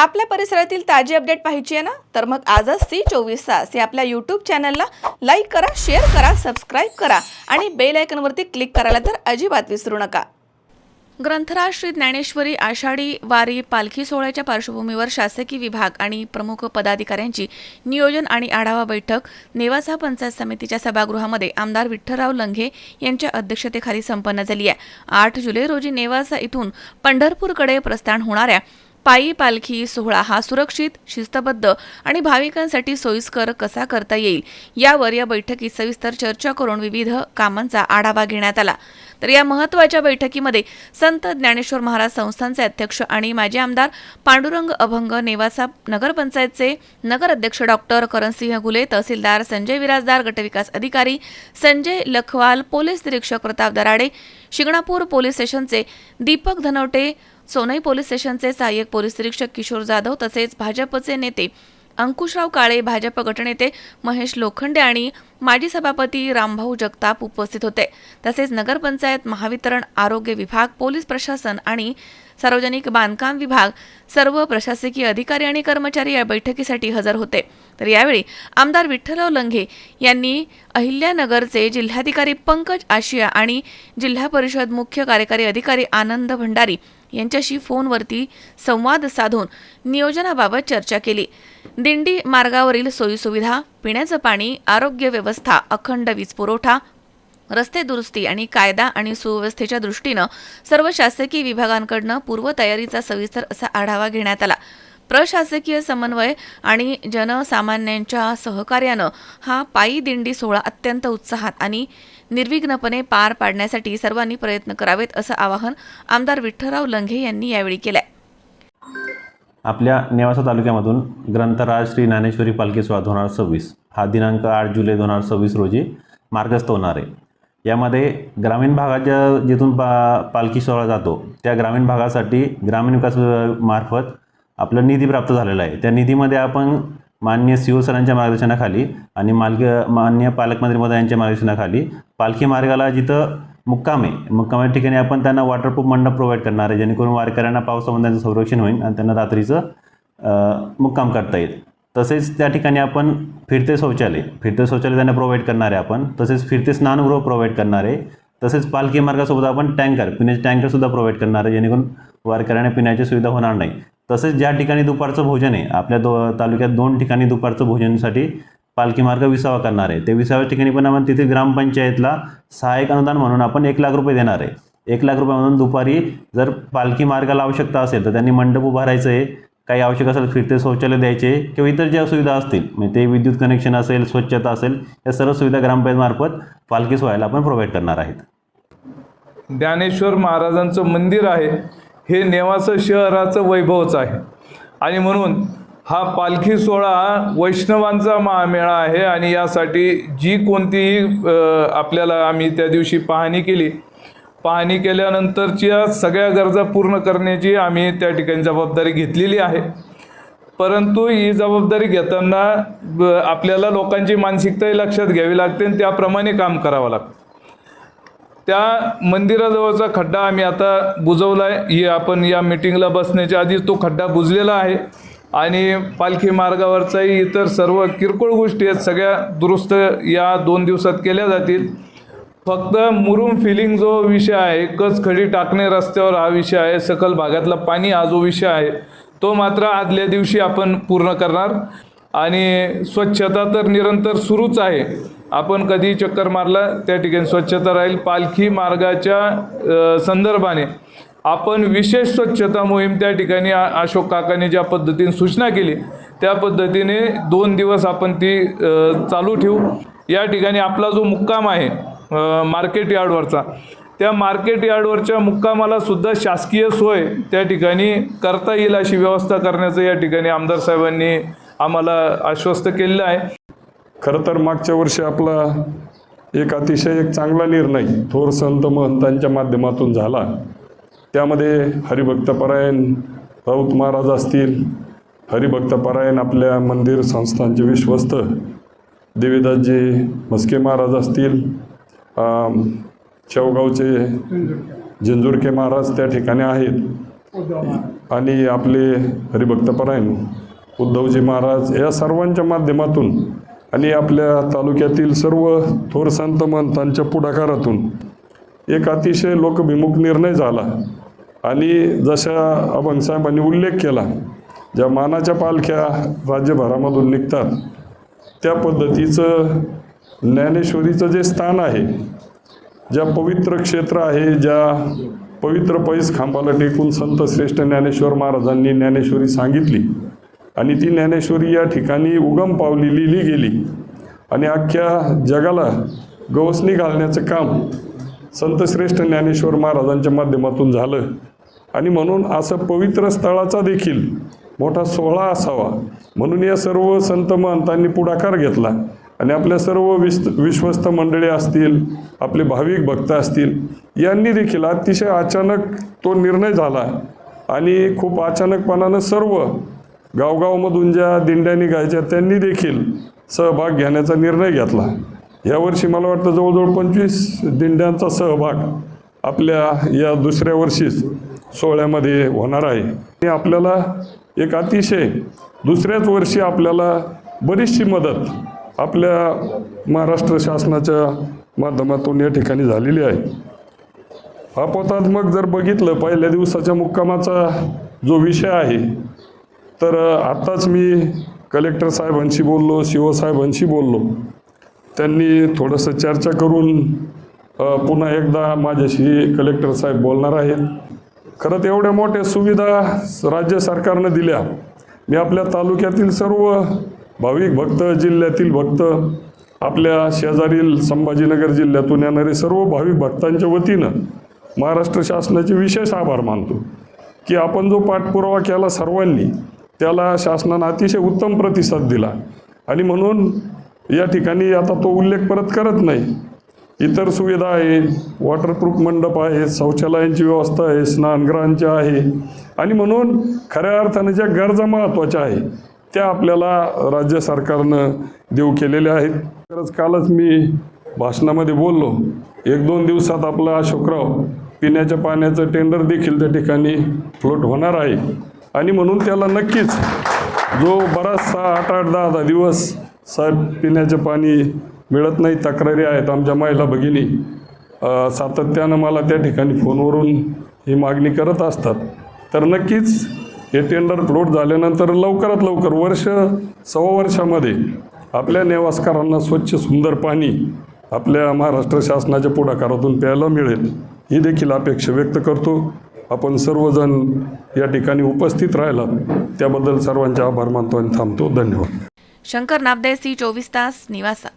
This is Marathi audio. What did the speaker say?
आपल्या परिसरातील ताजी अपडेट पाहिजे आहे ना, तर मग आजच C24 तास या आपल्या यूट्यूब चॅनलला लाईक करा, शेअर करा, सबस्क्राईब करा आणि बेल आयकॉनवरती क्लिक करायला तर अजिबात विसरू नका. ग्रंथराज श्री ज्ञानेश्वरी आषाढी वारी पालखी सोहळ्याच्या पार्श्वभूमीवर शासकीय विभाग आणि प्रमुख पदाधिकाऱ्यांची नियोजन आणि आढावा बैठक नेवासा पंचायत समितीच्या सभागृहामध्ये आमदार विठ्ठलराव लंघे यांच्या अध्यक्षतेखाली संपन्न झाली आहे. 8 जुलै रोजी नेवासा इथून पंढरपूरकडे प्रस्थान होणाऱ्या पायी पालखी सोहळा हा सुरक्षित, शिस्तबद्ध आणि भाविकांसाठी सोयीस्कर कसा करता येईल यावर या बैठकीत सविस्तर चर्चा करून विविध कामांचा आढावा घेण्यात आला. तर या महत्त्वाच्या बैठकीमध्ये संत ज्ञानेश्वर महाराज संस्थानचे अध्यक्ष आणि माजी आमदार पांडुरंग अभंग, नेवासा नगरपंचायतचे नगर अध्यक्ष डॉक्टर करणसिंह गुले, तहसीलदार संजय विराजदार, गटविकास अधिकारी संजय लखवाल, पोलीस निरीक्षक प्रताप दराडे, शिंगणापूर पोलीस स्टेशनचे दीपक धनवटे, सोनई पोलीस स्टेशनचे सहाय्यक पोलीस निरीक्षक किशोर जाधव तसेच भाजपचे नेते अंकुशराव काळे, भाजप गटनेते महेश लोखंडे आणि माजी सभापती रामभाऊ जगताप उपस्थित होते. तसेच नगरपंचायत, महावितरण, आरोग्य विभाग, पोलीस प्रशासन आणि सार्वजनिक बांधकाम विभाग सर्व प्रशासकीय अधिकारी आणि कर्मचारी या बैठकीसाठी हजर होते. तर यावेळी आमदार विठ्ठलराव लंघे यांनी अहिल्यानगरचे जिल्हाधिकारी पंकज आशिया आणि जिल्हा परिषद मुख्य कार्यकारी अधिकारी आनंद भंडारी यांच्याशी फोनवरती संवाद साधून नियोजनाबाबत चर्चा केली. दिंडी मार्गावरील सोयीसुविधा, पिण्याचं पाणी, आरोग्य व्यवस्था, अखंड वीज पुरवठा, रस्ते दुरुस्ती आणि कायदा आणि सुव्यवस्थेच्या दृष्टीनं सर्व शासकीय विभागांकडून पूर्वतयारीचा सविस्तर असा आढावा घेण्यात आला. प्रशासकीय समन्वय आणि जनसामान्यांच्या सहकार्यानं हा पायी दिंडी सोहळा अत्यंत उत्साहात आणि निर्विघ्नपणे पार पाडण्यासाठी सर्वांनी प्रयत्न करावेत असं आवाहन आमदार विठ्ठलराव लंघे यांनी यावेळी केलंय. आपल्या नेवासा तालुक्यामधून ग्रंथराज श्री ज्ञानेश्वरी पालखी सोहळा 2026 हा दिनांक 8 जुलै 2026 रोजी मार्गस्थ होणार आहे. यामध्ये ग्रामीण भागाच्या जिथून पालखी सोहळा जातो त्या ग्रामीण भागासाठी ग्रामीण विकास मार्फत आपला निधी प्राप्त झालेला आहे. त्या निधीमध्ये आपण माननीय सीओ सरांच्या मार्गदर्शनाखाली आणि माननीय पालकमंत्री महोदयांच्या मार्गदर्शनाखाली पालखी मार्गाला जिथं मुक्काम ठिकाणी आपण त्यांना वॉटरप्रूफ मंडप प्रोव्हाइड करणार आहे, जेणेकरून वारकऱ्यांना पावसामध्ये त्यांचं संरक्षण होईल आणि त्यांना रात्रीचं मुक्काम करता येईल. तसेच त्या ठिकाणी आपण फिरते शौचालय त्यांना प्रोव्हाइड करणार आहे आपण. तसेच फिरते स्नानगृह प्रोव्हाइड करणार आहे. तसेच पालखी मार्गासोबत आपण पिण्याचे टँकरसुद्धा प्रोव्हाइड करणार आहे, जेणेकरून वारकऱ्यांना पिण्याची सुविधा होणार नाही. तसेच ज्या ठिकाणी दुपारचं भोजन आहे, आपल्या तालुक्यात 2 ठिकाणी दुपारचं भोजनासाठी पालखी मार्ग विसावा करणार आहे. ते विसाव्या ठिकाणी पण आपण तिथे ग्रामपंचायतला सहाय्यक अनुदान म्हणून आपण 1 लाख रुपये देणार आहे. 1 लाख रुपयामधून दुपारी जर पालखी मार्गाला आवश्यकता असेल तर त्यांनी मंडप उभारायचं आहे, काही आवश्यक असेल फिरते शौचालय द्यायचे किंवा इतर ज्या सुविधा असतील, म्हणजे ते विद्युत कनेक्शन असेल, स्वच्छता असेल, या सर्व सुविधा ग्रामपंचायतमार्फत पालखी सोहळ्याला आपण प्रोव्हाइड करणार आहेत. ज्ञानेश्वर महाराजांचं मंदिर आहे हे नेवासा शहराचं वैभवच आहे आणि म्हणून हा पालखी सोहळा वैष्णवांचा महामेळा आहे आणि यासाठी जी कोणतीही आपल्याला आम्ही त्या दिवशी पाहणी केल्यानंतरच्या सगळ्या गरजा पूर्ण करण्याची आम्ही त्या ठिकाणी जबाबदारी घेतलेली आहे. परंतु ही जबाबदारी घेताना आपल्याला लोकांची मानसिकताही लक्षात घ्यावी लागते आणि त्याप्रमाणे काम करावं लागतं. त्या मंदिराजवळचा खड्डा आम्ही आता बुजवला आहे. आपण या मीटिंगला बसण्याच्या आधीच तो खड्डा बुजलेला आहे आणि पालखी मार्गावरचाही इतर सर्व किरकोळ गोष्टी आहेत सगळ्या दुरुस्त या 2 दिवसात केल्या जातील. फक्त मुरुम फिलिंग जो विषय आहे, कचखडी टाकणे रस्त्यावर हा विषय आहे, सखल भागातला पाणी हा जो विषय आहे तो मात्र आदल्या दिवशी आपण पूर्ण करणार. आणि स्वच्छता तर निरंतर सुरूच आहे. आपण कधी चक्कर मारला त्या ठिकाणी स्वच्छता राहील. पालखी मार्गाच्या संदर्भाने आपण विशेष स्वच्छता मोहीम त्या ठिकाणी अशोक काकांनी ज्या पद्धतीने सूचना केली त्या पद्धतीने 2 दिवस आपण ती चालू ठेवू. या ठिकाणी आपला जो मुक्काम आहे मार्केट यार्डवरचा, त्या मार्केट यार्डवरच्या मुक्कामाला सुद्धा शासकीय सोय त्या ठिकाणी करता येईल अशी व्यवस्था करण्याचं या ठिकाणी आमदार साहेबांनी आम्हाला आश्वस्त केलेलं आहे. खरं तर मागच्या वर्षी आपला एक अतिशय चांगला निर्णय थोर संत महंतांच्या माध्यमातून झाला. त्यामध्ये हरिभक्तपरायण राऊत महाराज असतील, हरिभक्तपरायण आपल्या मंदिर संस्थांचे विश्वस्त देवीदासजी म्हस्के महाराज असतील, शेवगावचे जिंजुरके महाराज त्या ठिकाणी आहेत. आणि आपले हरिभक्तपरायण उद्धवजी महाराज या सर्वांच्या माध्यमातून आणि आपल्या तालुक्यातील सर्व थोर संत महंतांच्या पुढाकारातून एक अतिशय लोकभिमुख निर्णय झाला आणि जशा अभंगसाहेबांनी उल्लेख केला, ज्या मानाच्या पालख्या राज्यभरामधून निघतात त्या पद्धतीचं ज्ञानेश्वरीचं जे स्थान आहे, ज्या पवित्र क्षेत्र आहे, ज्या पवित्र पैस खांबाला टेकून संत श्रेष्ठ ज्ञानेश्वर महाराजांनी ज्ञानेश्वरी सांगितली आणि ती ज्ञानेश्वरी या ठिकाणी उगम पावली, लिहिली गेली आणि अख्ख्या जगाला गवसणी घालण्याचं काम संत श्रेष्ठ ज्ञानेश्वर महाराजांच्या माध्यमातून झालं. आणि म्हणून असं पवित्र स्थळाचा देखील मोठा सोहळा असावा म्हणून या सर्व संत महंतांनी पुढाकार घेतला आणि आपल्या सर्व विश्वस्त मंडळी असतील, आपले भाविक भक्त असतील, यांनी देखील अतिशय अचानक तो निर्णय झाला आणि खूप अचानकपणानं सर्व गावगावमधून ज्या दिंड्या निघायच्या त्यांनी देखील सहभाग घेण्याचा निर्णय घेतला. यावर्षी मला वाटतं जवळजवळ 25 दिंड्यांचा सहभाग आपल्या या दुसऱ्या वर्षीच सोहळ्यामध्ये होणार आहे. आणि आपल्याला एक अतिशय दुसऱ्याच वर्षी आपल्याला बरीचशी मदत आपल्या महाराष्ट्र शासनाच्या माध्यमातून या ठिकाणी झालेली आहे. आपोतात मग जर बघितलं पहिल्या दिवसाच्या मुक्कामाचा जो विषय आहे, तर आत्ताच मी कलेक्टर साहेबांशी बोललो, CO साहेबांशी बोललो. त्यांनी थोडंसं चर्चा करून पुन्हा एकदा माझ्याशी कलेक्टर साहेब बोलणार आहेत. खरंच एवढ्या मोठ्या सुविधा राज्य सरकारनं दिल्या. मी आपल्या तालुक्यातील सर्व भाविक भक्त, जिल्ह्यातील भक्त, आपल्या शेजारील संभाजीनगर जिल्ह्यातून येणारे सर्व भाविक भक्तांच्या वतीनं महाराष्ट्र शासनाचे विशेष आभार मानतो की आपण जो पाठपुरावा केला सर्वांनी, त्याला शासनानं अतिशय उत्तम प्रतिसाद दिला. आणि म्हणून या ठिकाणी आता तो उल्लेख परत करत नाही. इतर सुविधा आहे, वॉटरप्रूफ मंडप आहे, शौचालयांची व्यवस्था आहे, स्नानगृहांची आहे आणि म्हणून खऱ्या अर्थानं ज्या गरजा महत्त्वाच्या आहे त्या आपल्याला राज्य सरकारनं देऊ केलेल्या आहेत. खरंच कालच मी भाषणामध्ये बोललो, 1-2 दिवसात आपला अशोकराव पिण्याच्या पाण्याचं टेंडर देखील त्या ठिकाणी फ्लोट होणार आहे. आणि म्हणून त्याला नक्कीच जो बराचसा 8-8, 10-10 दिवस साहेब पिण्याचे पाणी मिळत नाही, तक्रारी आहेत आमच्या महिला भगिनी सातत्यानं मला त्या ठिकाणी फोनवरून ही मागणी करत असतात. तर नक्कीच हे टेंडर फ्लोट झाल्यानंतर लवकरात लवकर वर्ष, सव्वा वर्षामध्ये आपल्या नेवासकरांना स्वच्छ सुंदर पाणी आपल्या महाराष्ट्र शासनाच्या पुढाकारातून प्यायला मिळेल ही देखील अपेक्षा व्यक्त करतो. आपण सर्वजण या ठिकाणी उपस्थित राहिलात त्याबद्दल सर्वांचे आभार मानतो आणि थांबतो. धन्यवाद. शंकर नाबदे, C24 तास, निवासा.